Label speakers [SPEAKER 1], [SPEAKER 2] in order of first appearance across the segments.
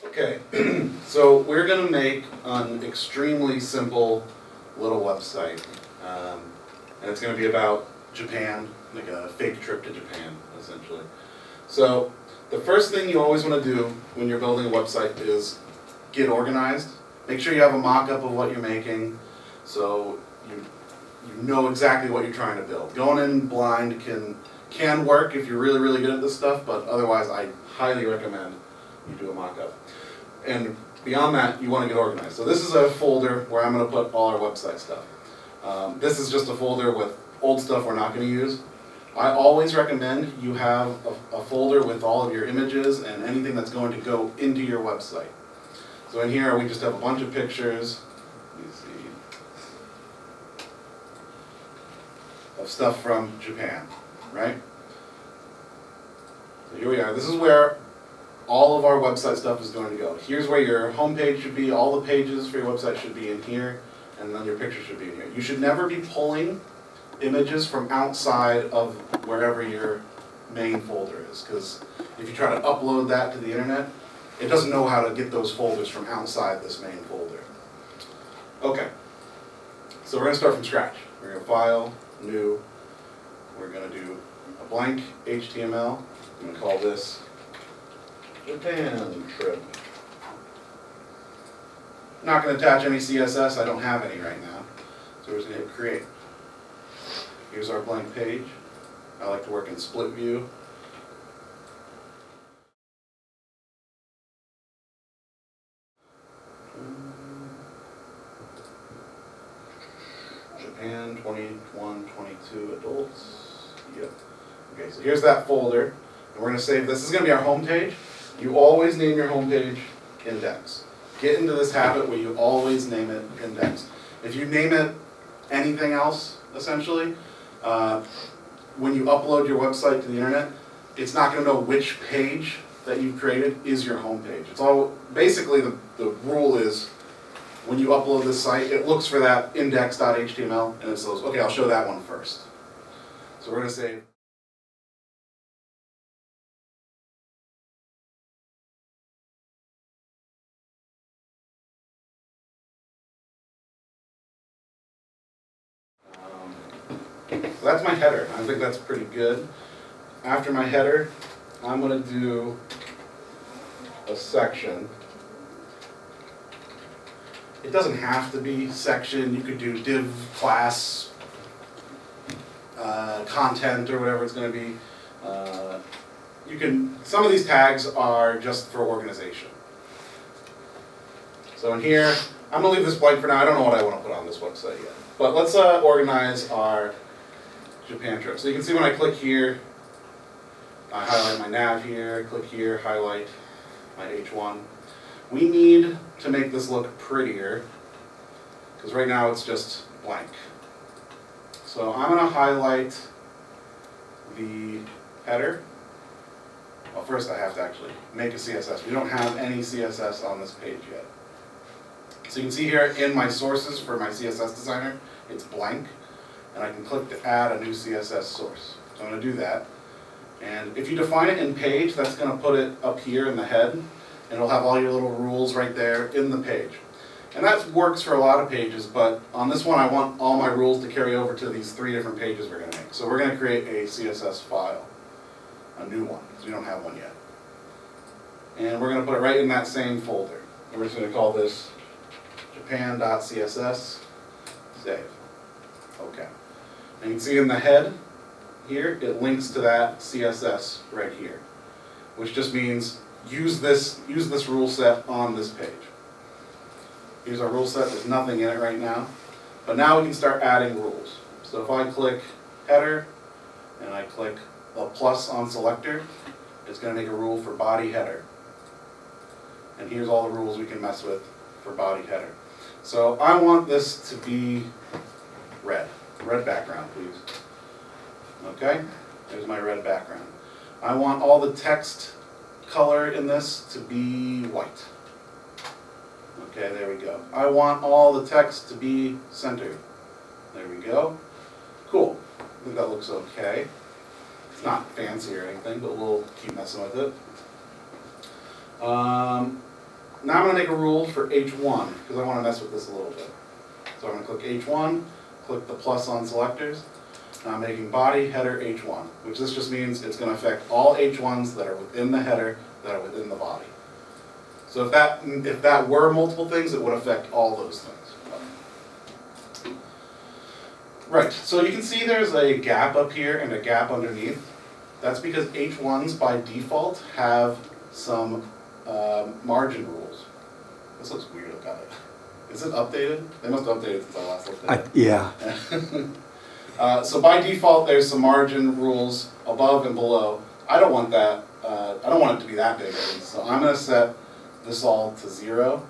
[SPEAKER 1] Okay, so we're going to make an extremely simple little website, and it's going to be about Japan, like a fake trip to Japan, essentially. So the first thing you always want to do when you're building a website is get organized. Make sure you have a mock-up of what you're making, so you know exactly what you're trying to build. Going in blind can work if you're really good at this stuff, but otherwise I highly recommend you do a mock-up. And beyond that, you want to get organized. So this is a folder where I'm going to put all our website stuff. This is just a folder with old stuff we're not going to use. I always recommend you have a folder with all of your images and anything that's going to go into your website. So in here we just have a bunch of pictures, let me see, of stuff from Japan, right? So here we are. This is where all of our website stuff is going to go. Here's where your home page should be. All the pages for your website should be in here, and then your picture should be in here. You should never be pulling images from outside of wherever your main folder is, because if you try to upload that to the internet, it doesn't know how to get those folders from outside this main folder. Okay, so we're going to start from scratch. We're going to file, new, we're going to do a blank HTML. I'm going to call this Japan trip. I'm not going to attach any CSS, I don't have any right now. So we're just going to hit create. Here's our blank page. I like to work in split view. Japan 21, 22 adults. Yep. Okay, so here's that folder. And we're going to save this. This is going to be our home page. You always name your home page index. Get into this habit where you always name it index. If you name it anything else, essentially, when you upload your website to the internet, it's not going to know which page that you've created is your home page. It's all basically the rule is when you upload this site, it looks for that index.html and it says, okay, I'll show that one first. So we're going to say so that's my header. I think that's pretty good. After my header, I'm going to do a section. It doesn't have to be section. You could do div class, content, or whatever it's going to be. Some of these tags are just for organization. So in here, I'm going to leave this blank for now. I don't know what I want to put on this website yet. But let's organize our Japan trip. So you can see when I click here, I highlight my nav here, click here, highlight my H1. We need to make this look prettier, because right now it's just blank. So I'm going to highlight the header. Well, first I have to actually make a CSS. We don't have any CSS on this page yet. So you can see here in my sources for my CSS designer, it's blank. And I can click to add a new CSS source. So I'm going to do that. And if you define it in page, that's going to put it up here in the head. And it'll have all your little rules right there in the page. And that works for a lot of pages, but on this one I want all my rules to carry over to these 3 different pages we're going to make. So we're going to create a CSS file, a new one, because we don't have one yet. And we're going to put it right in that same folder. And we're just going to call this japan.css, save. Okay. And you can see in the head here, it links to that CSS right here, which just means use this rule set on this page. Here's our rule set. There's nothing in it right now, but now we can start adding rules. So if I click header and I click a plus on selector, it's going to make a rule for body header. And here's all the rules we can mess with for body header. So I want this to be red background, please. Okay, there's my red background. I want all the text color in this to be white. Okay, there we go. I want all the text to be centered. There we go. Cool. I think that looks okay. It's not fancy or anything, but we'll keep messing with it. now I'm going to make a rule for H1 because I want to mess with this a little bit. So I'm going to click H1, click the plus on selectors. Now I'm making body header H1, which this just means it's going to affect all H1s that are within the header that are within the body. So if that were multiple things, it would affect all those things. Right, so you can see there's a gap up here and a gap underneath. That's because H1s by default have some margin rules. This looks weird, I've got it. Is it updated? They must have updated since I last looked at it.
[SPEAKER 2] Yeah.
[SPEAKER 1] So by default, there's some margin rules above and below. I don't want that. I don't want it to be that big. So I'm going to set this all to 0,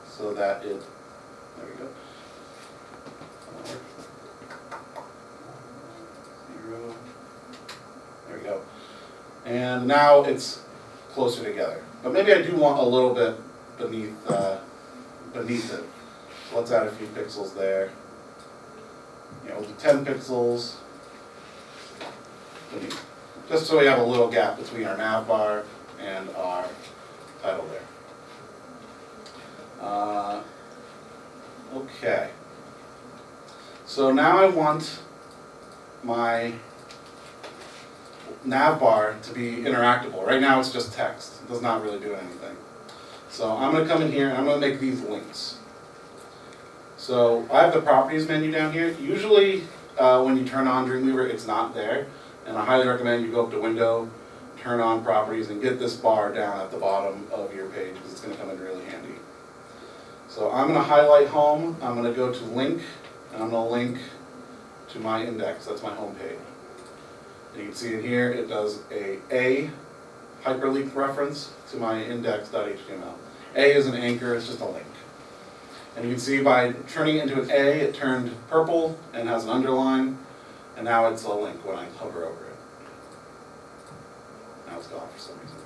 [SPEAKER 1] so that it. There we go. 0. There we go. And now it's closer together. But maybe I do want a little bit beneath it. So let's add a few pixels there. We'll do 10 pixels beneath. Just so we have a little gap between our nav bar and our title there. Okay. So now I want my nav bar to be interactable. Right now it's just text. It does not really do anything. So I'm going to come in here and I'm going to make these links. So I have the properties menu down here. Usually when you turn on Dreamweaver, it's not there. And I highly recommend you go up to Window, turn on properties, and get this bar down at the bottom of your page because it's going to come in really handy. So I'm going to highlight home. I'm going to go to link, and I'm going to link to my index. That's my home page. And you can see in here it does a hyperlink reference to my index.html. A is an anchor, it's just a link. And you can see by turning it into an A, it turned purple and has an underline, and now it's a link when I hover over it. Now it's gone for some reason.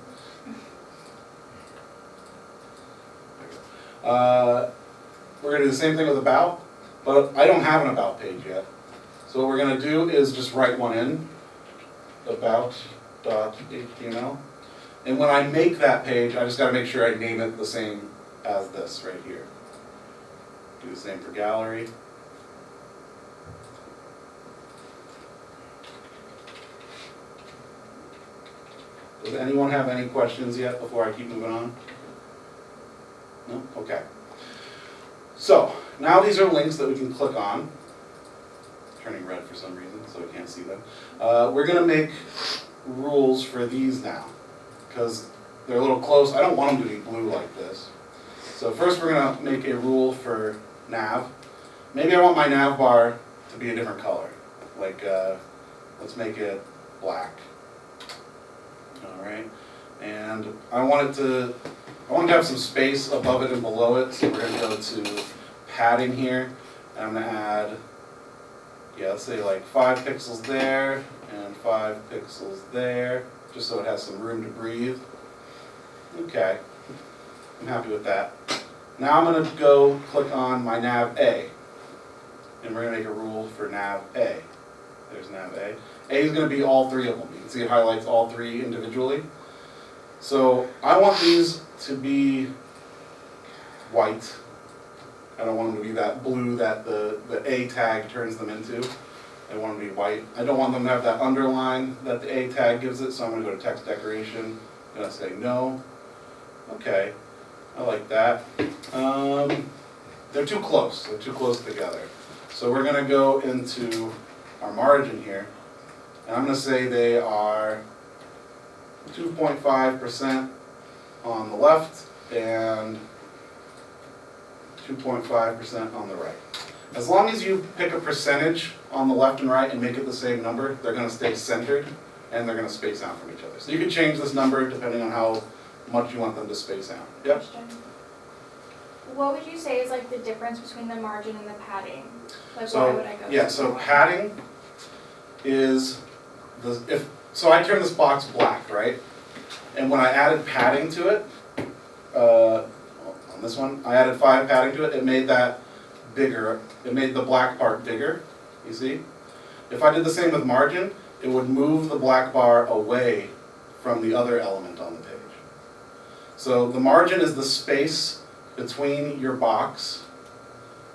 [SPEAKER 1] There we go. We're going to do the same thing with about, but I don't have an about page yet. So what we're going to do is just write one in, about.html. And when I make that page, I just got to make sure I name it the same as this right here. Do the same for gallery. Does anyone have any questions yet before I keep moving on? No? Okay. So, now these are links that we can click on. Turning red for some reason, so I can't see them. We're going to make rules for these now, because they're a little close. I don't want them to be blue like this. So first we're going to make a rule for nav. Maybe I want my nav bar to be a different color. Like, let's make it black. Alright. And I want it to have some space above it and below it, so we're going to go to padding here. And I'm going to add, let's say like 5 pixels there, and 5 pixels there, just so it has some room to breathe. Okay, I'm happy with that. Now I'm going to go click on my nav A, and we're going to make a rule for nav A. There's nav A. A is going to be all 3 of them. You can see it highlights all 3 individually. So I want these to be white. I don't want them to be that blue that the A tag turns them into. I want them to be white. I don't want them to have that underline that the A tag gives it, so I'm going to go to text decoration. I'm going to say no. Okay, I like that. They're too close. They're too close together. So we're going to go into our margin here, and I'm going to say they are 2.5% on the left and 2.5% on the right. As long as you pick a percentage on the left and right and make it the same number, they're going to stay centered and they're going to space out from each other. So you can change this number depending on how much you want them to space out. Yep.
[SPEAKER 3] Question. What would you say is like the difference between the margin and the padding? Like why would I go?
[SPEAKER 1] Yeah, so padding is so I turned this box black, right? And when I added padding to it, on this one, I added 5 padding to it, it made that bigger. It made the black part bigger, you see? If I did the same with margin, it would move the black bar away from the other element on the page. So the margin is the space between your box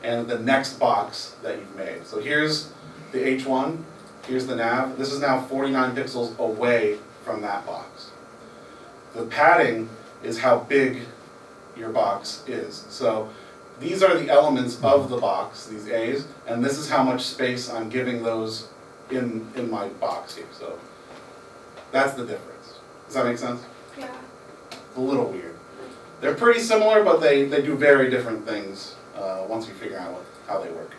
[SPEAKER 1] and the next box that you've made. So here's the H1, here's the nav. This is now 49 pixels away from that box. The padding is how big your box is. So these are the elements of the box, these A's, and this is how much space I'm giving those in my box here. So that's the difference. Does that make sense?
[SPEAKER 3] Yeah.
[SPEAKER 1] It's a little weird. They're pretty similar, but they do very different things once you figure out how they work.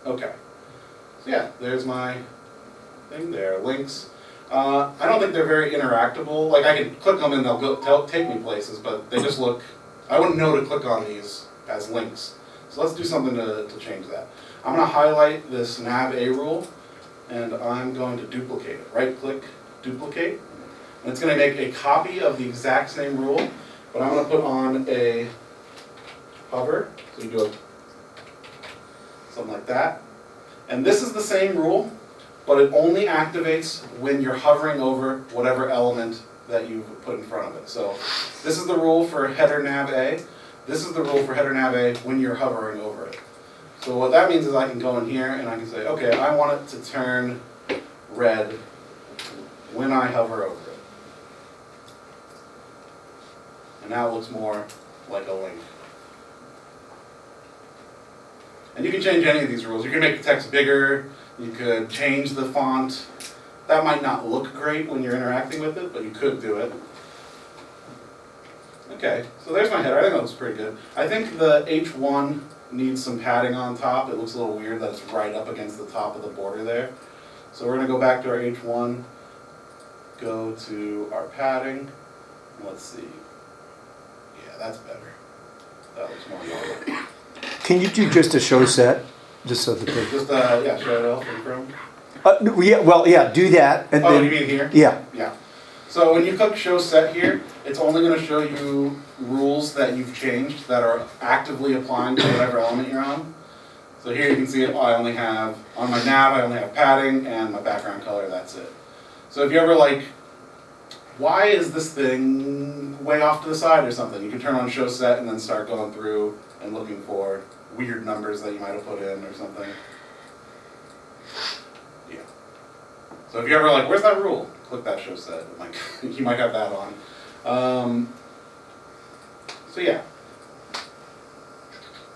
[SPEAKER 1] Okay. So yeah, there's my thing there. Links. I don't think they're very interactable. Like I can click them and they'll take me places, but they just look, I wouldn't know to click on these as links. So let's do something to change that. I'm going to highlight this nav A rule and I'm going to duplicate it. Right click, duplicate. And it's going to make a copy of the exact same rule, but I'm going to put on a hover. So you do something like that. And this is the same rule, but it only activates when you're hovering over whatever element that you've put in front of it. So this is the rule for header nav A. This is the rule for header nav A when you're hovering over it. So what that means is I can go in here and I can say, okay, I want it to turn red when I hover over it. And now it looks more like a link. And you can change any of these rules. You can make the text bigger, you could change the font. That might not look great when you're interacting with it, but you could do it. Okay, so there's my header. I think that looks pretty good. I think the H1 needs some padding on top. It looks a little weird that it's right up against the top of the border there. So we're going to go back to our H1, go to our padding. Let's see. Yeah, that's better. That looks more normal.
[SPEAKER 2] Can you do just a show set, just so that they...
[SPEAKER 1] Just, yeah, show it off in Chrome.
[SPEAKER 2] Yeah, well, yeah, do that. And
[SPEAKER 1] Oh,
[SPEAKER 2] then,
[SPEAKER 1] you mean here?
[SPEAKER 2] Yeah.
[SPEAKER 1] Yeah. So when you click show set here, it's only going to show you rules that you've changed that are actively applying to whatever element you're on. So here you can see I only have, on my nav, I only have padding and my background color, that's it. So if you ever like, why is this thing way off to the side or something, you can turn on show set and then start going through and looking for weird numbers that you might have put in or something. Yeah. So if you're ever like, where's that rule? Click that show set. Like, you might have that on. So yeah.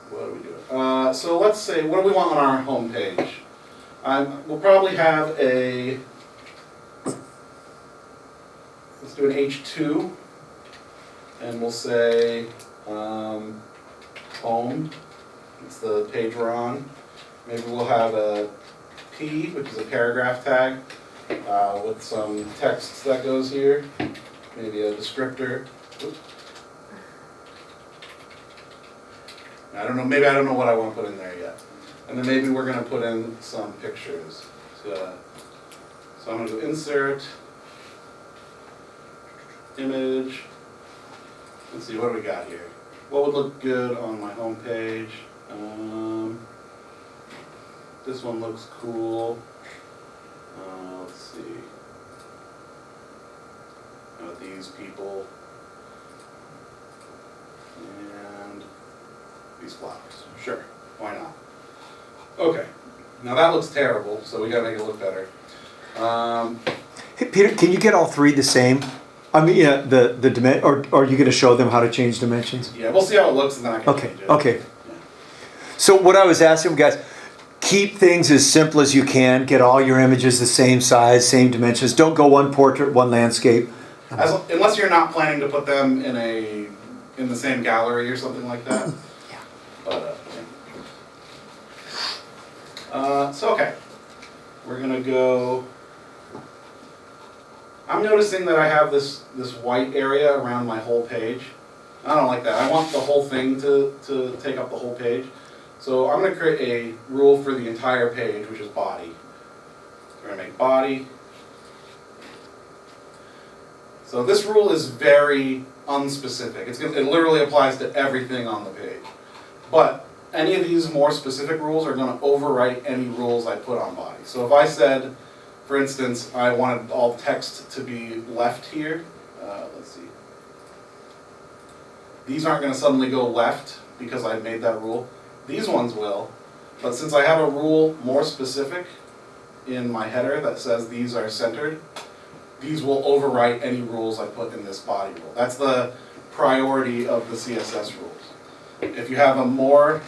[SPEAKER 1] What are we doing? So let's say, what do we want on our home page? We'll probably have a, let's do an H2, and we'll say home. It's the page we're on. Maybe we'll have a P, which is a paragraph tag, with some text that goes here. Maybe a descriptor. Oops. I don't know, maybe I don't know what I want to put in there yet. And then maybe we're going to put in some pictures. So I'm going to go insert, image. Let's see, what do we got here? What would look good on my home page? This one looks cool. Let's see. These people. And these flowers. Sure, why not? Okay, now that looks terrible, so we gotta make it look better.
[SPEAKER 2] Hey, Peter, can you get all three the same? I mean, yeah, or are you going to show them how to change dimensions?
[SPEAKER 1] Yeah, we'll see how it looks and then I can change it.
[SPEAKER 2] Okay.
[SPEAKER 1] Yeah.
[SPEAKER 2] So what I was asking guys, keep things as simple as you can. Get all your images the same size, same dimensions. Don't go one portrait, one landscape.
[SPEAKER 1] Unless you're not planning to put them in the same gallery or something like that.
[SPEAKER 2] Yeah.
[SPEAKER 1] But, so okay, we're gonna go. I'm noticing that I have this white area around my whole page. I don't like that. I want the whole thing to take up the whole page. So I'm gonna create a rule for the entire page, which is body. We're gonna make body. So this rule is very unspecific. It literally applies to everything on the page. But any of these more specific rules are going to overwrite any rules I put on body. So if I said, for instance, I wanted all text to be left here, let's see. These aren't gonna suddenly go left because I made that rule. These ones will, but since I have a rule more specific in my header that says these are centered, these will overwrite any rules I put in this body rule. That's the priority of the CSS rules. If you have a more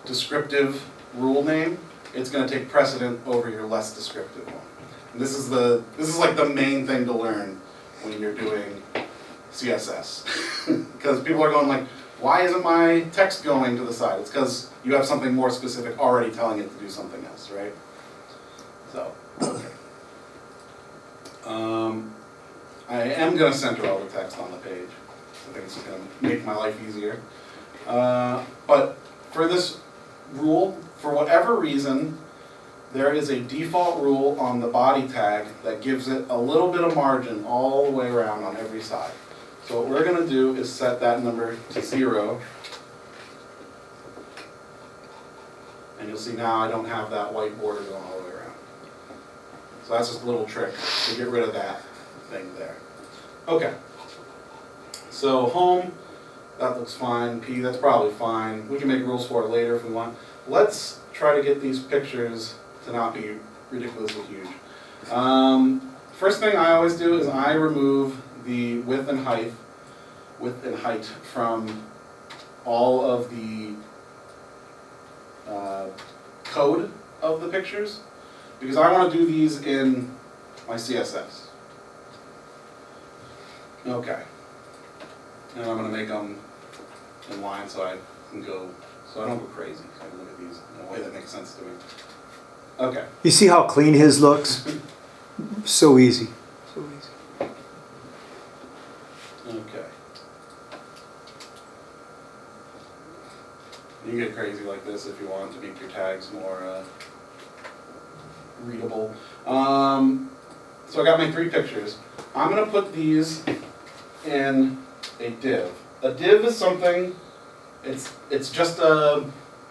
[SPEAKER 1] descriptive rule name, it's going to take precedent over your less descriptive one. And this is like the main thing to learn when you're doing CSS. Because people are going like, why isn't my text going to the side? It's because you have something more specific already telling it to do something else, right? So, okay. I am going to center all the text on the page. I think it's going to make my life easier. But for this rule, for whatever reason, there is a default rule on the body tag that gives it a little bit of margin all the way around on every side. So what we're going to do is set that number to 0. And you'll see now I don't have that white border going all the way around. So that's just a little trick to get rid of that thing there. Okay. So home, that looks fine. P, that's probably fine. We can make rules for it later if we want. Let's try to get these pictures to not be ridiculously huge. First thing I always do is I remove the width and height from all of the code of the pictures, because I want to do these in my CSS. Okay. And I'm going to make them in line so I can go, so I don't go crazy. So I can look at these in a way that makes sense to me. Okay.
[SPEAKER 2] You see how clean his looks? So easy. So easy.
[SPEAKER 1] Okay. You can get crazy like this if you want to make your tags more readable. So I got my 3 pictures. I'm going to put these in a div. A div is something, it's just a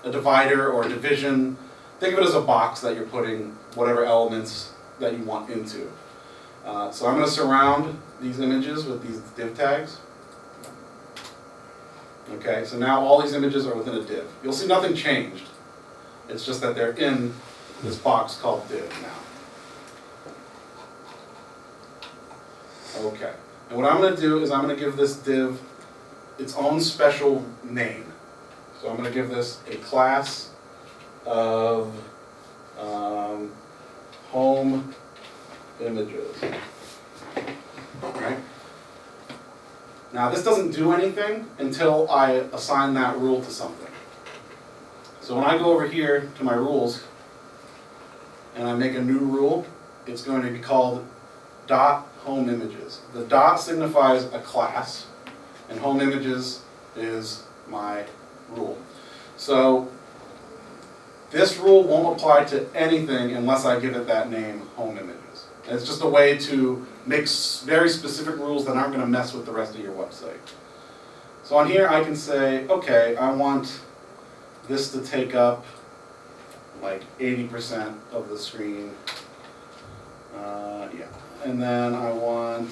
[SPEAKER 1] divider or a division. Think of it as a box that you're putting whatever elements that you want into. So I'm going to surround these images with these div tags. Okay, so now all these images are within a div. You'll see nothing changed. It's just that they're in this box called div now. Okay, and what I'm going to do is I'm going to give this div its own special name. So I'm going to give this a class of home images. Right? Now this doesn't do anything until I assign that rule to something. So when I go over here to my rules and I make a new rule, it's going to be called dot home images. The dot signifies a class, and home images is my rule. So this rule won't apply to anything unless I give it that name, home images. And it's just a way to make very specific rules that aren't going to mess with the rest of your website. So on here I can say, okay, I want this to take up like 80% of the screen. Yeah. And then I want,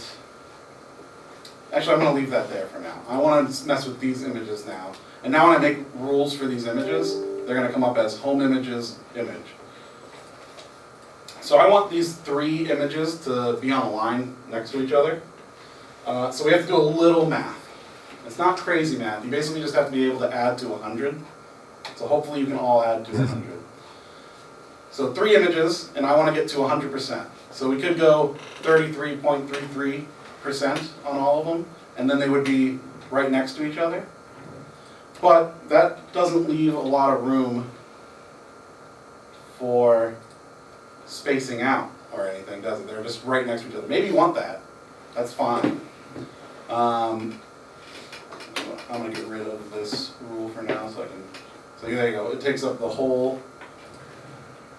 [SPEAKER 1] actually I'm going to leave that there for now. I want to mess with these images now. And now when I make rules for these images, they're going to come up as home images image. So I want these 3 images to be on a line next to each other. So we have to do a little math. It's not crazy math. You basically just have to be able to add to 100. So hopefully you can all add to 100. So 3 images, and I want to get to 100%. So we could go 33.33% on all of them, and then they would be right next to each other. But that doesn't leave a lot of room for spacing out or anything, does it? They're just right next to each other. Maybe you want that. That's fine. I'm going to get rid of this rule for now so I can... So there you go. It takes up the whole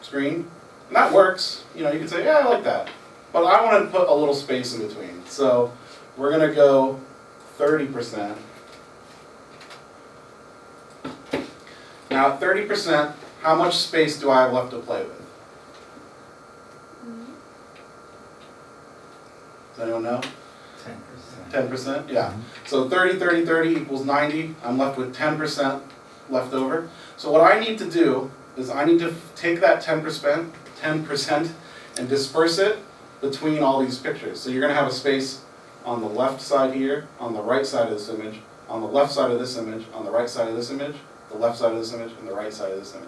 [SPEAKER 1] screen. And that works. You know, you can say, yeah, I like that. But I want to put a little space in between. So we're going to go 30%. Now at 30%, how much space do I have left to play with? Does anyone know? 10%, yeah. So 30, 30, 30 equals 90. I'm left with 10% left over. So what I need to do is I need to take that 10% and disperse it between all these pictures. So you're going to have a space on the left side here, on the right side of this image, on the left side of this image, on the right side of this image, the left side of this image, and the right side of this image.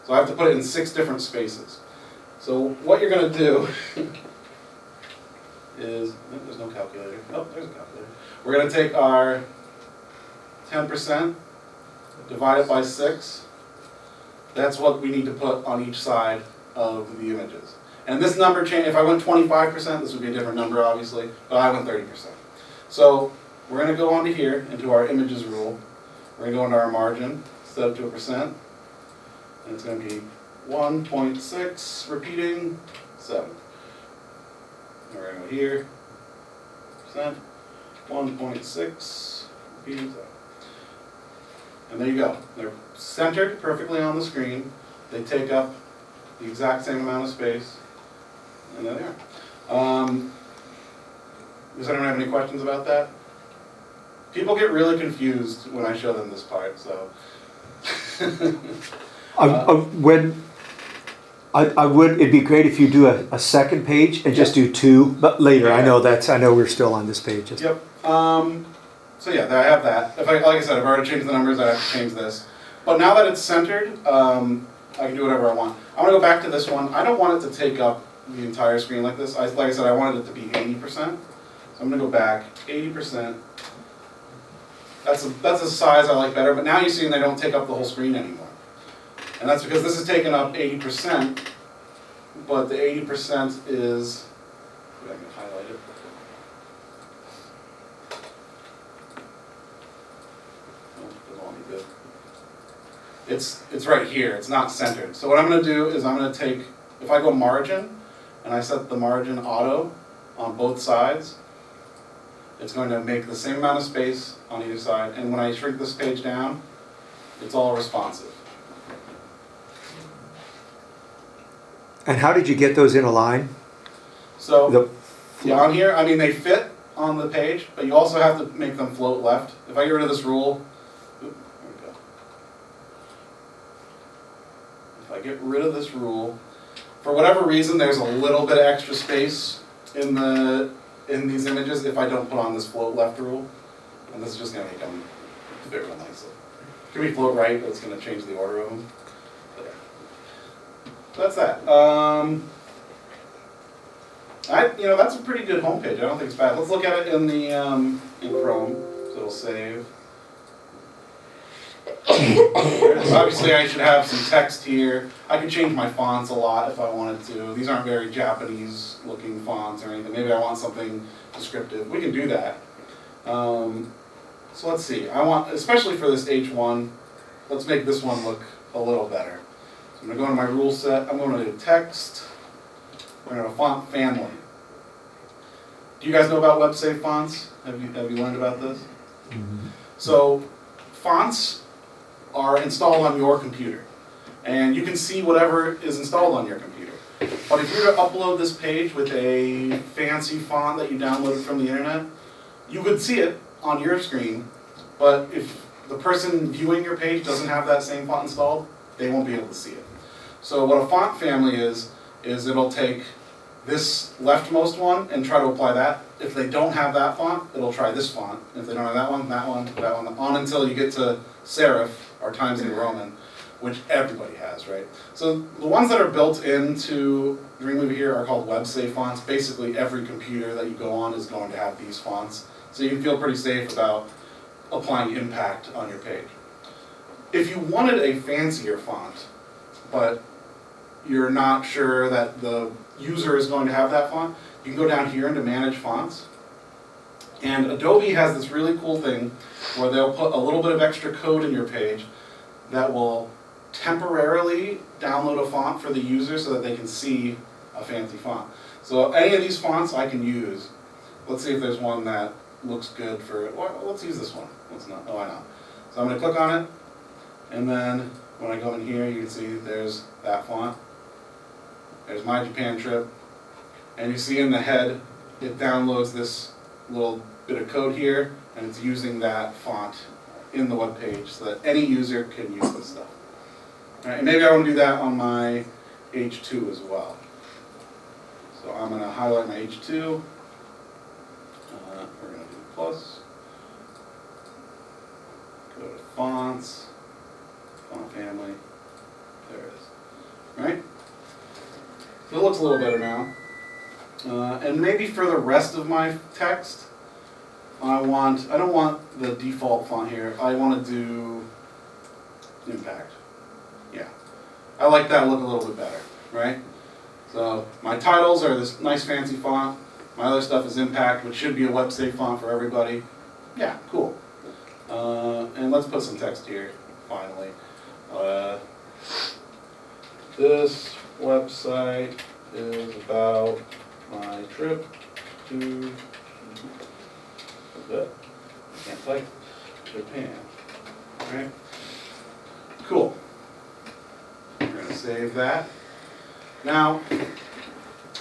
[SPEAKER 1] So I have to put it in 6 different spaces. So what you're going to do is, there's no calculator. Oh, there's a calculator. We're going to take our 10%, divide it by 6. That's what we need to put on each side of the images. And this number change, if I went 25%, this would be a different number obviously, but I went 30%. So we're going to go onto here, into our images rule. We're going to go into our margin, set it to a percent, and it's going to be 1.6, repeating, 7. And we're going to go here, percent, 1.6, repeating 7. And there you go. They're centered perfectly on the screen. They take up the exact same amount of space. And there they are. Does anyone have any questions about that? People get really confused when I show them this part, so.
[SPEAKER 2] It'd be great if you do a second page and just do 2, but later, I know we're still on this page.
[SPEAKER 1] Yep. So yeah, I have that. Like I said, I've already changed the numbers, I have to change this. But now that it's centered, I can do whatever I want. I'm gonna go back to this one. I don't want it to take up the entire screen like this. Like I said, I wanted it to be 80%. So I'm gonna go back, 80%. That's a size I like better, but now you're seeing they don't take up the whole screen anymore. And that's because this is taking up 80%, but the 80% is, I can highlight it. It's right here, it's not centered. So what I'm going to do is I'm going to take, if I go margin, and I set the margin auto on both sides, it's going to make the same amount of space on either side, and when I shrink this page down, it's all responsive.
[SPEAKER 2] And how did you get those in a line?
[SPEAKER 1] So, yeah, on here, I mean, they fit on the page, but you also have to make them float left. If I get rid of this rule, there we go. If I get rid of this rule, for whatever reason, there's a little bit of extra space in these images if I don't put on this float left rule, and this is just going to make them fit real nicely. It could be float right, but it's going to change the order of them. But yeah. So that's that. That's a pretty good homepage. I don't think it's bad. Let's look at it in the in Chrome. So it'll save. Obviously, I should have some text here. I could change my fonts a lot if I wanted to. These aren't very Japanese-looking fonts or anything. Maybe I want something descriptive. We can do that. So let's see. I want, especially for this H1, let's make this one look a little better. So I'm going to go into my rule set. I'm going to do text. We're going to font family. Do you guys know about web-safe fonts? Have you learned about this? Mm-hmm. So fonts are installed on your computer, and you can see whatever is installed on your computer. But if you were to upload this page with a fancy font that you downloaded from the internet, you would see it on your screen, but if the person viewing your page doesn't have that same font installed, they won't be able to see it. So what a font family is it'll take this leftmost one and try to apply that. If they don't have that font, it'll try this font. If they don't have that one, on until you get to serif, or Times New Roman, which everybody has, right? So the ones that are built into Dreamweaver here are called web-safe fonts. Basically every computer that you go on is going to have these fonts. So you can feel pretty safe about applying impact on your page. If you wanted a fancier font, but you're not sure that the user is going to have that font, you can go down here into Manage Fonts. And Adobe has this really cool thing where they'll put a little bit of extra code in your page that will temporarily download a font for the user so that they can see a fancy font. So any of these fonts I can use. Let's see if there's one that looks good for, well, let's use this one. Let's not, oh, I know. So I'm going to click on it, and then when I go in here, you can see there's that font. There's my Japan trip, and you see in the head, it downloads this little bit of code here, and it's using that font in the web page so that any user can use this stuff. All right, and maybe I want to do that on my H2 as well. So I'm going to highlight my H2. We're going to do plus. Go to fonts, font family. There it is. Right? So it looks a little better now. And maybe for the rest of my text, I don't want the default font here. I want to do impact. Yeah. I like that look a little bit better, right? So my titles are this nice fancy font. My other stuff is impact, which should be a web safe font for everybody. Yeah, cool. And let's put some text here, finally. This website is about my trip to I can't type Japan. Alright. Cool. We're going to save that. Now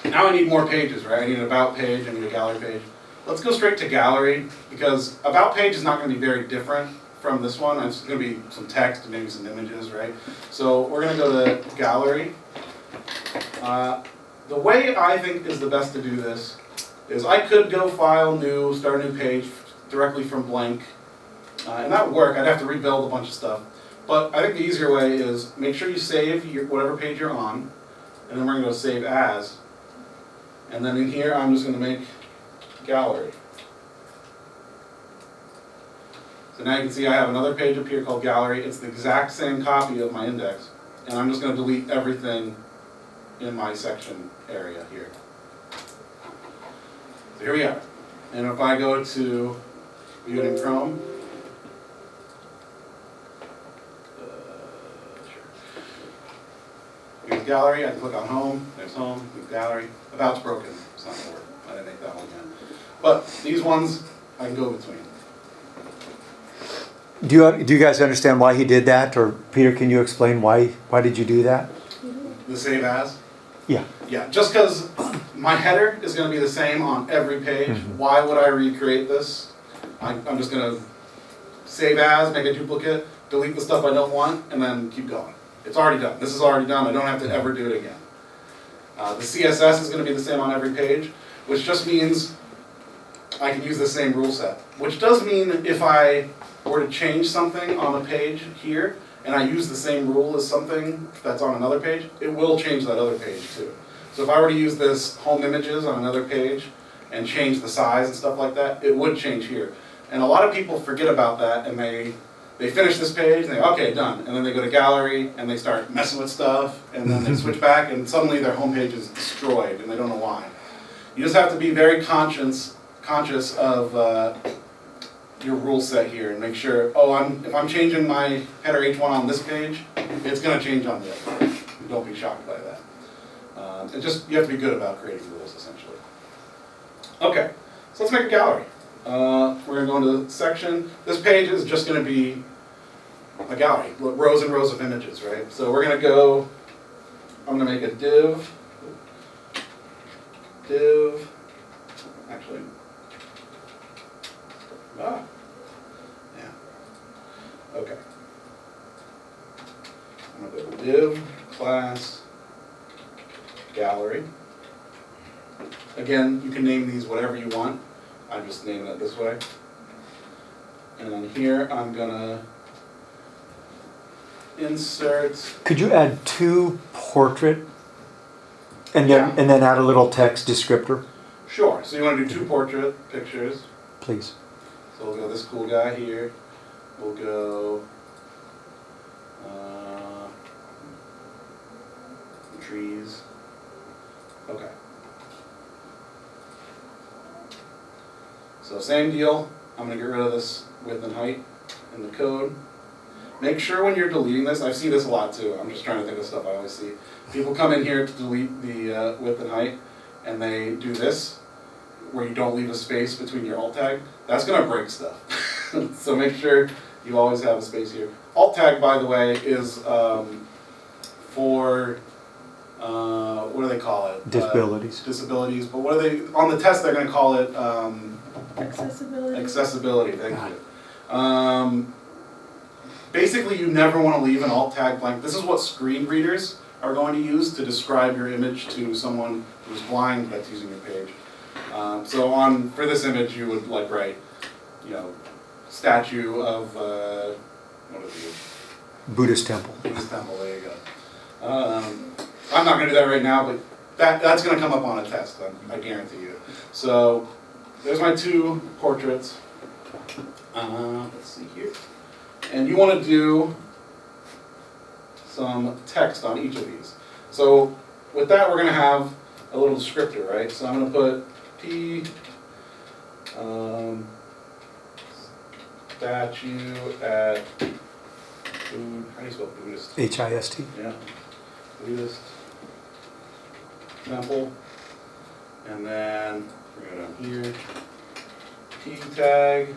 [SPEAKER 1] I need more pages, right? I need an about page, I need a gallery page. Let's go straight to gallery, because about page is not going to be very different from this one. It's going to be some text and maybe some images, right? So we're going to go to gallery. The way I think is the best to do this is I could go file new, start a new page directly from blank, and that would work. I'd have to rebuild a bunch of stuff. But I think the easier way is make sure you save whatever page you're on, and then we're going to go save as. And then in here I'm just going to make gallery. So now you can see I have another page up here called gallery. It's the exact same copy of my index, and I'm just going to delete everything in my section area here. So here we are. And if I go to view it in Chrome, here's gallery. I can click on home. There's home. There's gallery. About's broken. It's not going to work. I didn't make that one yet. But these ones I can go between.
[SPEAKER 2] Do you guys understand why he did that? Or Peter, can you explain why did you do that?
[SPEAKER 1] The save as?
[SPEAKER 2] Yeah.
[SPEAKER 1] Yeah, just because my header is going to be the same on every page. Why would I recreate this? I'm just going to save as, make a duplicate, delete the stuff I don't want, and then keep going. It's already done. This is already done. I don't have to ever do it again. The CSS is going to be the same on every page, which just means I can use the same rule set. Which does mean if I were to change something on a page here, and I use the same rule as something that's on another page, it will change that other page too. So if I were to use this home images on another page and change the size and stuff like that, it would change here. And a lot of people forget about that, and they finish this page and they go, okay, done. And then they go to gallery and they start messing with stuff, and then they switch back and suddenly their home page is destroyed and they don't know why. You just have to be very conscious of your rule set here and make sure, if I'm changing my header H1 on this page, it's going to change on the other page. Don't be shocked by that. You have to be good about creating rules, essentially. Okay, so let's make a gallery. We're going to go into the section. This page is just going to be a gallery, rows and rows of images, right? So we're going to go, I'm going to make a div, actually, yeah, okay. I'm going to go div, class, gallery. Again, you can name these whatever you want. I'm just naming it this way. And then here I'm going to insert.
[SPEAKER 2] Could you add to portrait and then add a little text descriptor?
[SPEAKER 1] Sure. So you want to do 2 portrait pictures.
[SPEAKER 2] Please.
[SPEAKER 1] So we'll go this cool guy here. We'll go trees. Okay. So same deal. I'm going to get rid of this width and height in the code. Make sure when you're deleting this, I see this a lot too. I'm just trying to think of stuff I always see. People come in here to delete the width and height, and they do this, where you don't leave a space between your alt tag. That's going to break stuff. So make sure you always have a space here. Alt tag, by the way, is for, what do they call it?
[SPEAKER 2] Disabilities.
[SPEAKER 1] Disabilities, but what are they, on the test they're going to call it
[SPEAKER 4] Accessibility.
[SPEAKER 1] Accessibility, thank you. Basically, you never want to leave an alt tag blank. This is what screen readers are going to use to describe your image to someone who's blind that's using your page. So for this image, you would like write, statue of, what is it?
[SPEAKER 2] Buddhist temple.
[SPEAKER 1] Buddhist temple, there you go. I'm not going to do that right now, but that's going to come up on a test, I guarantee you. So there's my two portraits. Let's see here. And you want to do some text on each of these. So with that, we're going to have a little descriptor, right? So I'm going to put P, statue at, how do you spell Buddhist?
[SPEAKER 2] HIST.
[SPEAKER 1] Yeah, Buddhist temple. And then we're going to down here, P tag.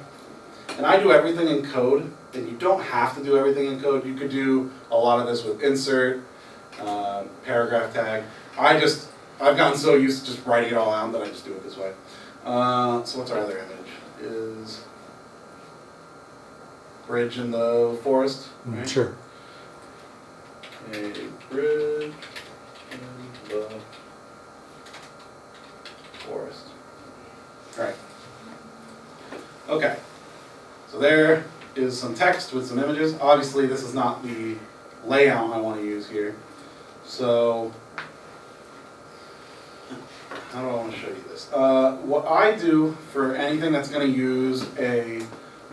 [SPEAKER 1] And I do everything in code, and you don't have to do everything in code. You could do a lot of this with insert, paragraph tag. I've gotten so used to just writing it all out that I just do it this way. So what's our other image? Is bridge in the forest, right?
[SPEAKER 2] Sure.
[SPEAKER 1] A bridge in the forest. All right. Okay. So there is some text with some images. Obviously, this is not the layout I want to use here. So, how do I want to show you this? What I do for anything that's going to use a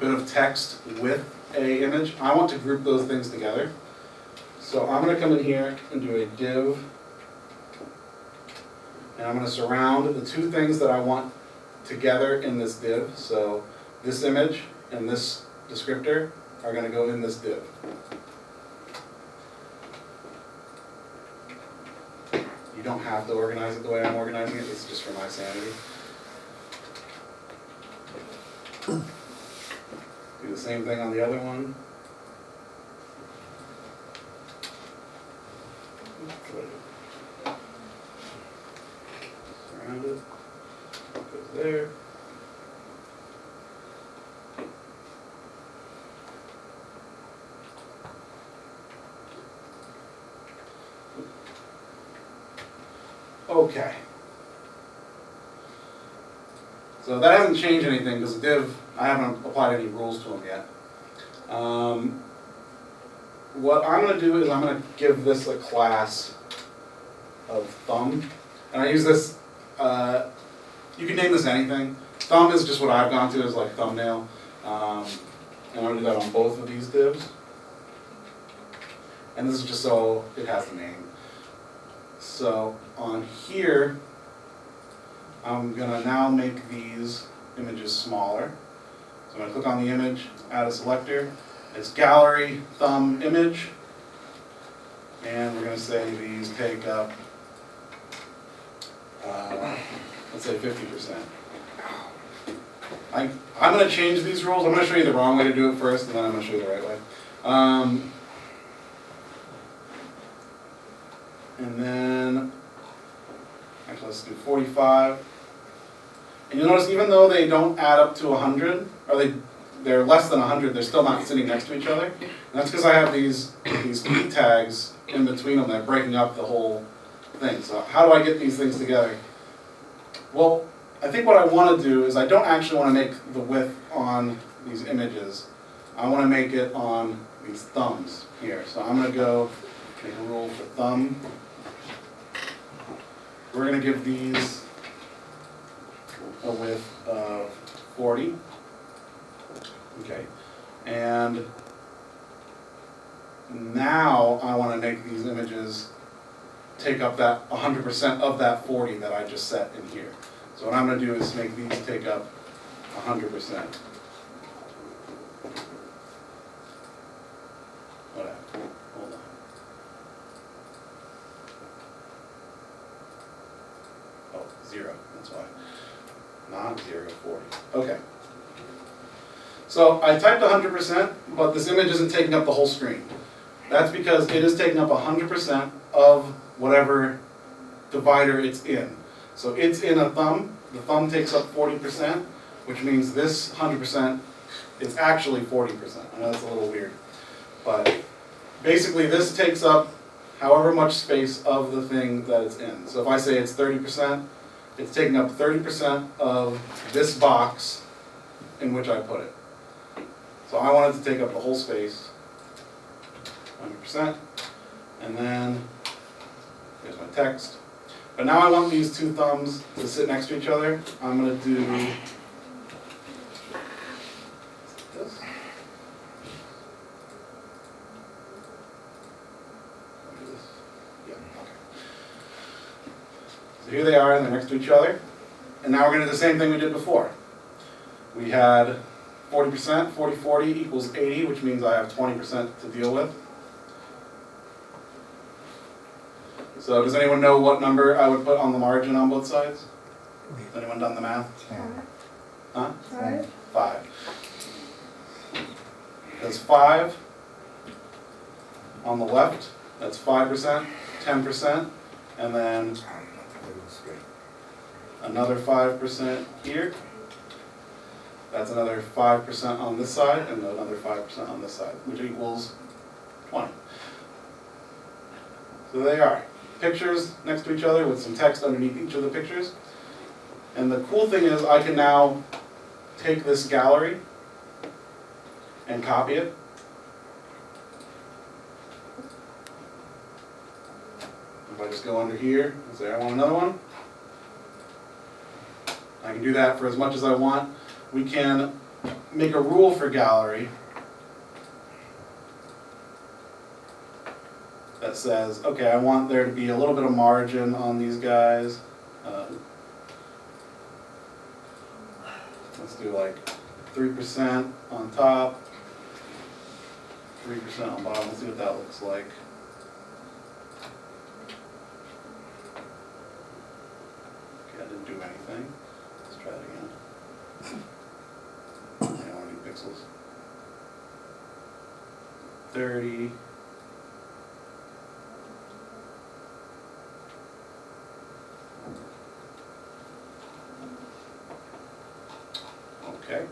[SPEAKER 1] bit of text with a image, I want to group those things together. So I'm going to come in here and do a div, and I'm going to surround the two things that I want together in this div. So this image and this descriptor are going to go in this div. You don't have to organize it the way I'm organizing it, it's just for my sanity. Do the same thing on the other one. Surround it, goes there. Okay. So that hasn't changed anything because the div, I haven't applied any rules to them yet. What I'm going to do is I'm going to give this a class of thumb. And I use this, you can name this anything. Thumb is just what I've gone to as like thumbnail. And I'm going to do that on both of these divs. And this is just so it has the name. So on here, I'm going to now make these images smaller. So I'm going to click on the image, add a selector. It's gallery, thumb, image. And we're going to say these take up, let's say 50%. I'm going to change these rules. I'm going to show you the wrong way to do it first, and then I'm going to show you the right way. And then, actually let's do 45. And you'll notice even though they don't add up to 100, or they're less than 100, they're still not sitting next to each other. And that's because I have these key tags in between them that are breaking up the whole thing. So how do I get these things together? Well, I think what I want to do is I don't actually want to make the width on these images. I want to make it on these thumbs here. So I'm going to go make a rule for thumb. We're going to give these a width of 40. Okay. And now I want to make these images take up that 100% of that 40 that I just set in here. So what I'm going to do is make these take up 100%. Whatever. Hold on. Oh, 0. That's why. Not 0, 40. Okay. So I typed 100%, but this image isn't taking up the whole screen. That's because it is taking up 100% of whatever divider it's in. So it's in a thumb. The thumb takes up 40%. which means this 100% is actually 40%. I know that's a little weird, but basically this takes up however much space of the thing that it's in. So if I say it's 30%, it's taking up 30% of this box in which I put it. So I want it to take up the whole space, 100%, and then here's my text. But now I want these two thumbs to sit next to each other. I'm going to do this. Yeah, okay. So here they are, and they're next to each other. And now we're going to do the same thing we did before. We had 40%, 40, 40 equals 80, which means I have 20% to deal with. So does anyone know what number I would put on the margin on both sides? Has anyone done the math? Huh? 5. That's 5 on the left, that's 5%, 10%, and then another 5% here. That's another 5% on this side, and another 5% on this side, which equals 20. So there they are. Pictures next to each other with some text underneath each of the pictures. And the cool thing is I can now take this gallery and copy it. If I just go under here and say I want another one, I can do that for as much as I want. We can make a rule for gallery that says, okay, I want there to be a little bit of margin on these guys. Let's do like 3% on top, 3% on bottom. Let's see what that looks like. Okay, I didn't do anything. Let's try it again. I don't want any pixels. 30. Okay.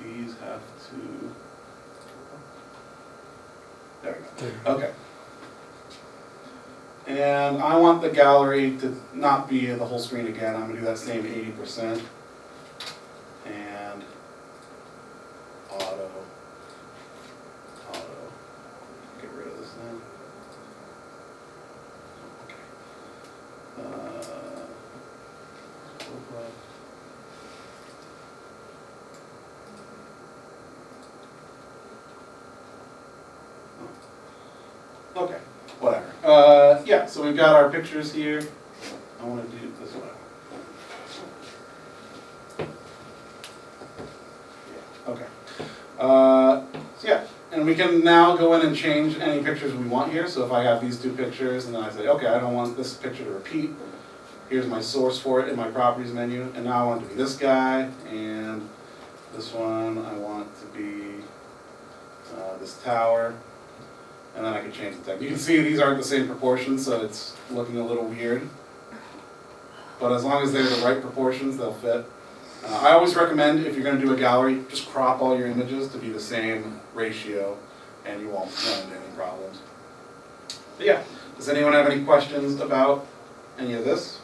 [SPEAKER 1] These have to. There we go. Okay. And I want the gallery to not be the whole screen again. I'm going to do that same 80%. And auto. Get rid of this now. Okay. Okay, whatever. Yeah, so we've got our pictures here. I want to do it this way. Yeah, okay. So yeah, and we can now go in and change any pictures we want here. So if I have these two pictures and then I say, okay, I don't want this picture to repeat. Here's my source for it in my properties menu. And now I want it to be this guy, and this one I want to be this tower. And then I can change the text. You can see these aren't the same proportions, so it's looking a little weird. But as long as they're the right proportions, they'll fit. I always recommend, if you're going to do a gallery, just crop all your images to be the same ratio, and you won't run into any problems. But yeah, does anyone have any questions about any of this?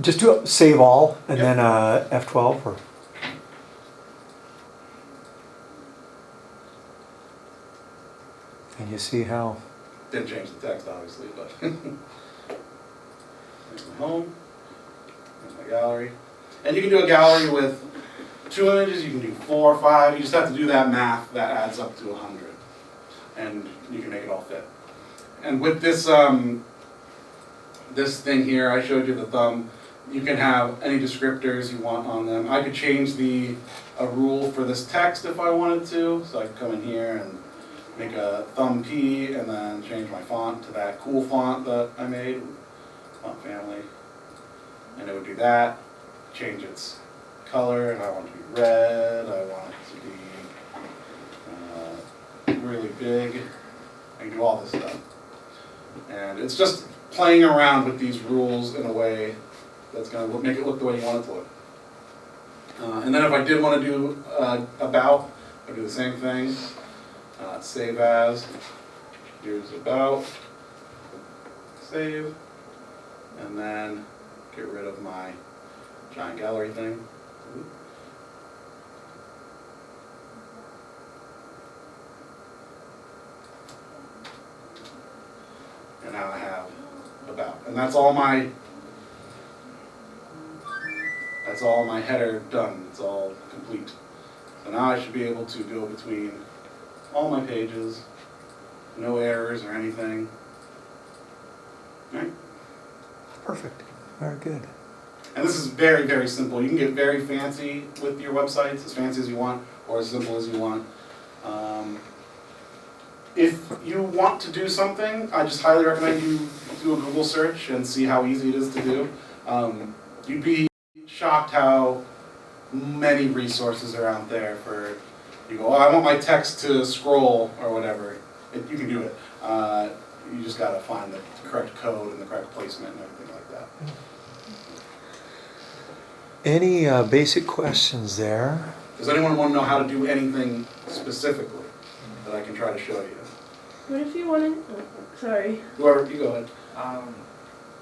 [SPEAKER 2] Just do save all and
[SPEAKER 1] Yep.
[SPEAKER 2] then F12 or. And you see how.
[SPEAKER 1] Didn't change the text, obviously, but there's my home, there's my gallery. And you can do a gallery with 2 images, you can do 4 or 5, you just have to do that math that adds up to 100. And you can make it all fit. And with this, this thing here, I showed you the thumb, you can have any descriptors you want on them. I could change a rule for this text if I wanted to, so I could come in here and make a thumb P and then change my font to that cool font that I made, font family, and it would do that. Change its color, and I want it to be red, I want it to be really big. I can do all this stuff. And it's just playing around with these rules in a way That's gonna make it look the way you want it to look. And then if I did want to do about, I do the same thing. Save as. Here's about. Save. And then get rid of my giant gallery thing. And now I have about. And that's all my header done. It's all complete. So now I should be able to go between all my pages, no errors or anything. Right?
[SPEAKER 2] Perfect. Very good.
[SPEAKER 1] And this is very, very simple. You can get very fancy with your websites, as fancy as you want, or as simple as you want. If you want to do something, I just highly recommend you do a Google search and see how easy it is to do. You'd be shocked how many resources are out there for, you go, oh, I want my text to scroll or whatever. You can do it. You just gotta find the correct code and the correct placement and everything like that.
[SPEAKER 2] Any basic questions there?
[SPEAKER 1] Does anyone want to know how to do anything specifically that I can try to show you?
[SPEAKER 4] What if you wanted, sorry.
[SPEAKER 1] Whoever, you go ahead.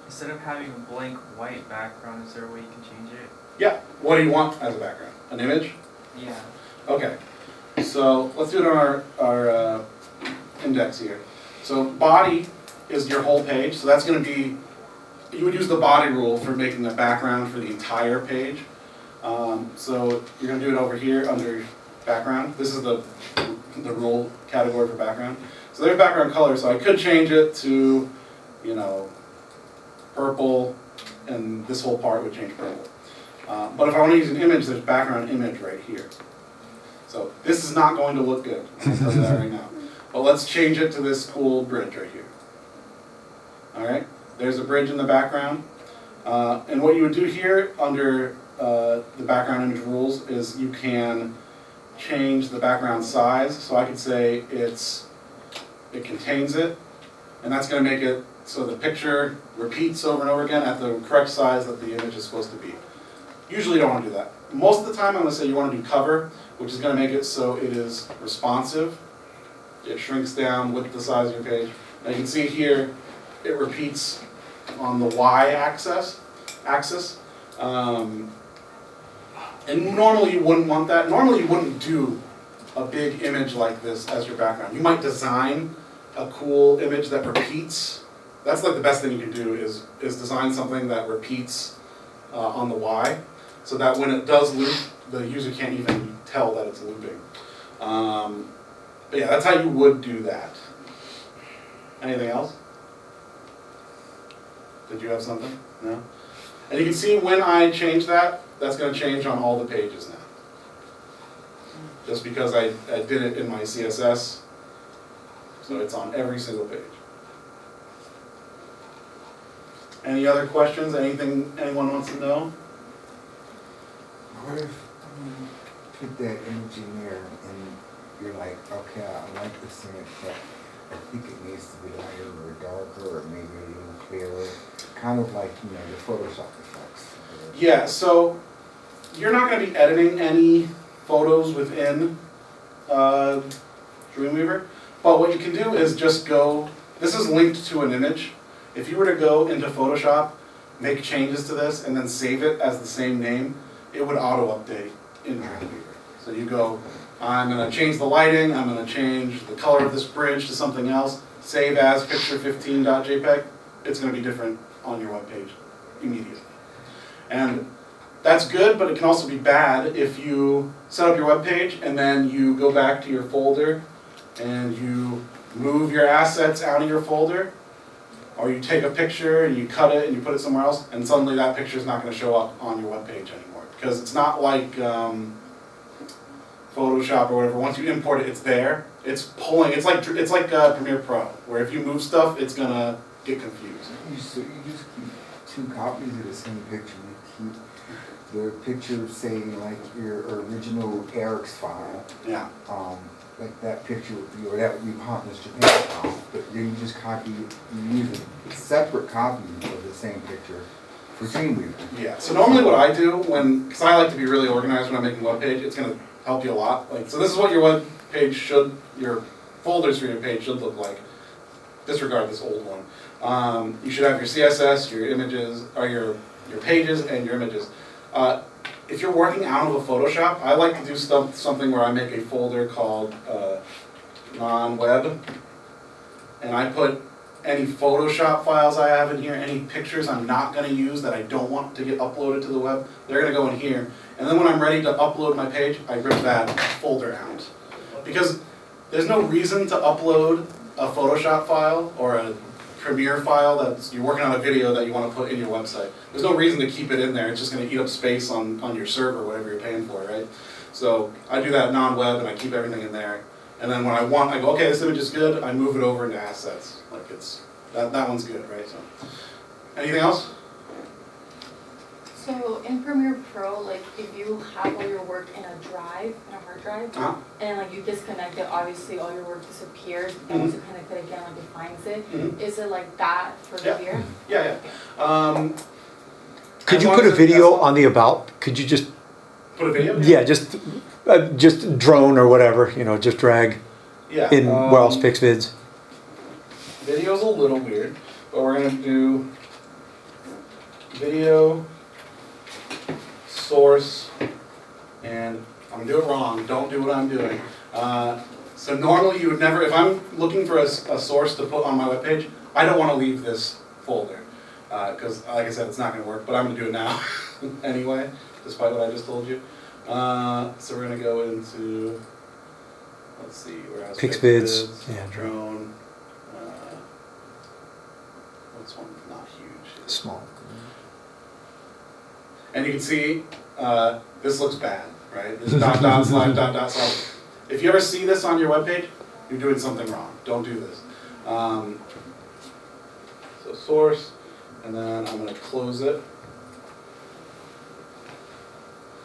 [SPEAKER 5] Instead of having a blank white background, is there a way you can change it?
[SPEAKER 1] Yeah, what do you want as a background? An image?
[SPEAKER 5] Yeah.
[SPEAKER 1] Okay, so let's do it on our index here. So body is your whole page, so that's going to be, you would use the body rule for making a background for the entire page. So you're going to do it over here under background. This is the rule category for background. So there's background color, so I could change it to, you know, purple, and this whole part would change purple. But if I want to use an image, there's background image right here. So this is not going to look good, I'll tell you that right now. But let's change it to this cool bridge right here. Alright, there's a bridge in the background. And what you would do here under the background image rules is you can change the background size. So I could say it contains it, and that's going to make it so the picture repeats over and over again at the correct size that the image is supposed to be. Usually you don't want to do that. Most of the time I'm going to say you want to do cover, which is going to make it so it is responsive. It shrinks down with the size of your page. Now you can see here, it repeats on the y-axis. And normally you wouldn't want that. Normally you wouldn't do a big image like this as your background. You might design a cool image that repeats. That's like the best thing you can do is design something that repeats on the Y, so that when it does loop, the user can't even tell that it's looping. But yeah, that's how you would do that. Anything else? Did you have something? No? And you can see when I change that, that's going to change on all the pages now. Just because I did it in my CSS, so it's on every single page. Any other questions? Anything anyone wants to know?
[SPEAKER 6] What if you put that image in there and you're like, okay, I like this image, but I think it needs to be lighter or darker or maybe a little clearer, kind of like, you know, the Photoshop effects.
[SPEAKER 1] Yeah, so you're not going to be editing any photos within Dreamweaver, but what you can do is just go, this is linked to an image. If you were to go into Photoshop, make changes to this, and then save it as the same name, it would auto-update in Dreamweaver. So you go, I'm going to change the lighting, I'm going to change the color of this bridge to something else, save as picture15.jpg, it's going to be different on your webpage immediately. And that's good, but it can also be bad if you set up your webpage and then you go back to your folder and you move your assets out of your folder, or you take a picture and you cut it and you put it somewhere else, and suddenly that picture is not going to show up on your webpage anymore. Because it's not like Photoshop or whatever. Once you import it, it's there. It's pulling. It's like Premiere Pro, where if you move stuff, it's going to get confused.
[SPEAKER 6] So you just keep two copies of the same picture. You keep the picture, say, like your original Eric's file.
[SPEAKER 1] Yeah.
[SPEAKER 6] Like that picture would be, or that would be Pontus Japan file, but then you just copy, you use separate copies of the same picture For Dreamweaver.
[SPEAKER 1] Yeah, so normally what I do because I like to be really organized when I'm making a web page, it's gonna help you a lot. Like, so this is what your web page your folders for your page should look like. Disregard this old one. You should have your CSS, your images, or your pages and your images. If you're working out of a Photoshop, I like to do something where I make a folder called non-web, and I put any Photoshop files I have in here, any pictures I'm not going to use that I don't want to get uploaded to the web, they're going to go in here. And then when I'm ready to upload my page, I rip that folder out. Because there's no reason to upload a Photoshop file or a Premiere file that you're working on a video that you want to put in your website. There's no reason to keep it in there. It's just going to eat up space on your server, whatever you're paying for, right? So I do that non-web and I keep everything in there. And then when I go, okay, this image is good, I move it over into assets. Like that one's good, right? So, anything else?
[SPEAKER 7] So in Premiere Pro, like if you have all your work in a drive, in a hard drive, and like you disconnect it, obviously all your work disappears. And once you connect it again, like it finds it. Is it like that for the here?
[SPEAKER 1] Yeah.
[SPEAKER 2] Could you put a video on the about? Could you just
[SPEAKER 1] put a video?
[SPEAKER 2] Yeah, just drone or whatever. Just drag in where else picks vids.
[SPEAKER 1] Video's a little weird, but we're gonna do video source, and I'm gonna do it wrong. Don't do what I'm doing. So normally you would never, if I'm looking for a source to put on my webpage, I don't want to leave this folder because, like I said, it's not gonna work. But I'm gonna do it now anyway, despite what I just told you. So we're gonna go into, let's see, where else?
[SPEAKER 2] Pixvids, yeah,
[SPEAKER 1] drone. What's one not huge?
[SPEAKER 2] Small.
[SPEAKER 1] And you can see this looks bad, right? This dot dot slash dot dot slash. If you ever see this on your webpage, you're doing something wrong. Don't do this. So source, and then I'm going to close it.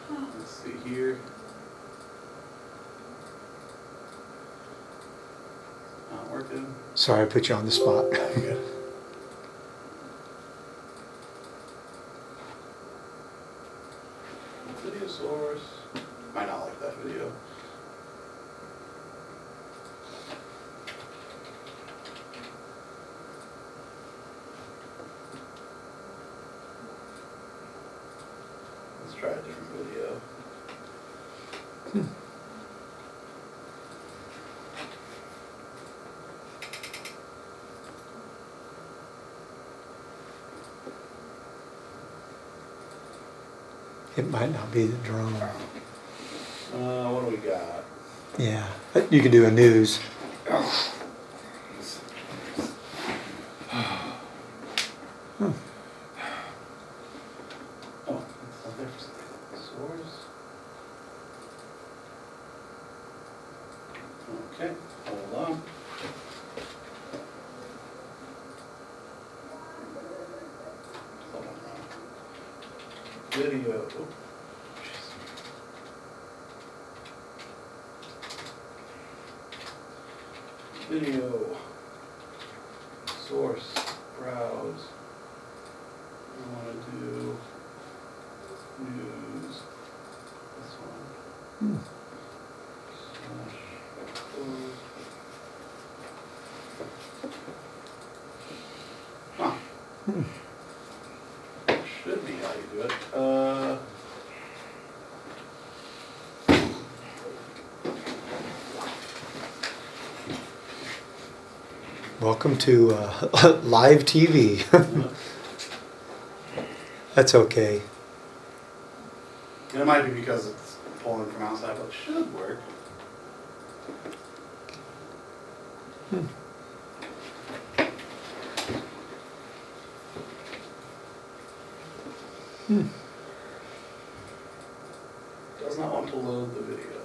[SPEAKER 1] Let's see here. Not working.
[SPEAKER 2] Sorry, I put you on the spot.
[SPEAKER 1] Good. Video source. Might not like that video. Let's try a different video.
[SPEAKER 2] It might not be the drone.
[SPEAKER 1] What do we got?
[SPEAKER 2] Yeah, you could do a news.
[SPEAKER 1] Oh, it's not there for something. Source. Okay, hold on. Hold on, wrong. Video. Oh, video. Source. Browse. I want to do news. This one. Slash close. Huh. Should be how you do it.
[SPEAKER 2] Welcome to live TV. That's okay.
[SPEAKER 1] And it might be because it's pulling from outside, but it should work. Does not want to load the video.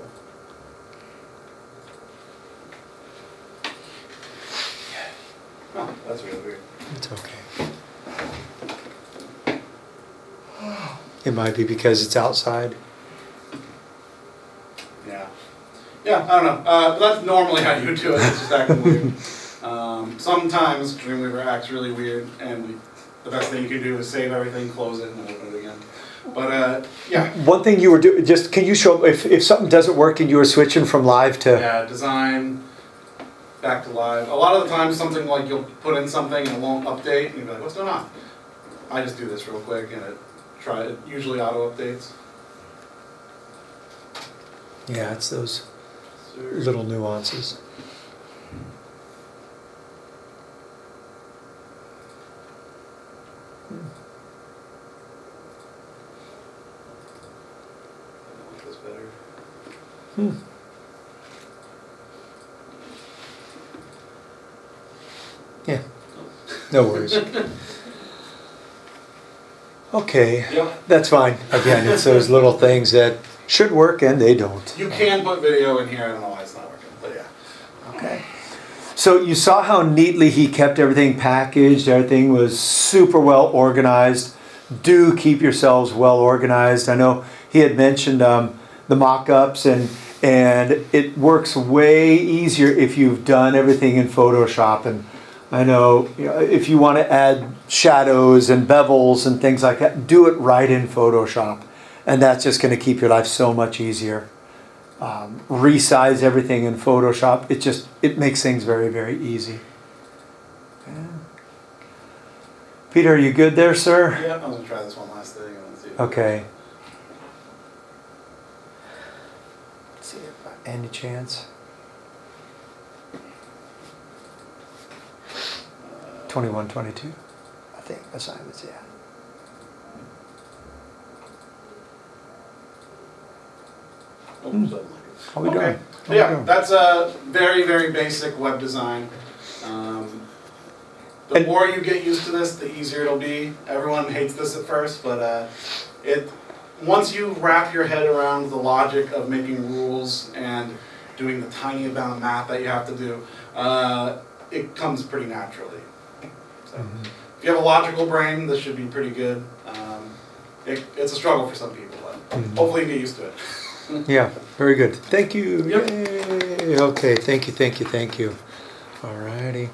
[SPEAKER 1] Oh, that's really weird.
[SPEAKER 2] It's okay. It might be because it's outside.
[SPEAKER 1] Yeah. Yeah, I don't know. But that's normally how you do it. It's just acting weird. Sometimes Dreamweaver acts really weird, and the best thing you can do is save everything, close it, and then open it again. But yeah,
[SPEAKER 2] One thing you were doing, just can you show, if something doesn't work and you were switching from live to,
[SPEAKER 1] yeah, design, back to live. A lot of the time, something like you'll put in something and it won't update, and you'll be like, what's going on? I just do this real quick, and it usually auto updates.
[SPEAKER 2] yeah, it's those little nuances.
[SPEAKER 1] I like this better.
[SPEAKER 2] Hmm. Yeah, no worries. Okay,
[SPEAKER 1] Yep.
[SPEAKER 2] that's fine. Again, it's those little things that should work and they don't.
[SPEAKER 1] You can put video in here. I don't know why it's not working, but yeah.
[SPEAKER 2] Okay. So you saw how neatly he kept everything packaged. Everything was super well organized. Do keep yourselves well organized. I know he had mentioned the mock-ups and it works way easier if you've done everything in Photoshop. And I know, if you want to add shadows and bevels and things like that, do it right in Photoshop. And that's just going to keep your life so much easier. Resize everything in Photoshop. It makes things very, very easy. Okay. Peter, are you good there, sir?
[SPEAKER 1] Yeah, I was gonna try this one last thing and then see.
[SPEAKER 2] Okay. Let's see if by any chance. 21, 22. I think assignments, yeah.
[SPEAKER 1] Oh, something like it.
[SPEAKER 2] How we
[SPEAKER 1] Okay.
[SPEAKER 2] doing? How we
[SPEAKER 1] Yeah,
[SPEAKER 2] doing?
[SPEAKER 1] that's a very, very basic web design. The
[SPEAKER 2] And-
[SPEAKER 1] more you get used to this, the easier it'll be. Everyone hates this at first, but once you wrap your head around the logic of making rules and doing the tiny amount of math that you have to do, it comes pretty naturally. So,
[SPEAKER 2] Mhm.
[SPEAKER 1] if you have a logical brain, this should be pretty good. It's a struggle for some people, but
[SPEAKER 2] Mhm.
[SPEAKER 1] hopefully you get used to it.
[SPEAKER 2] Yeah, very good. Thank you.
[SPEAKER 1] Yep.
[SPEAKER 2] Yay. Okay, thank you. Alrighty.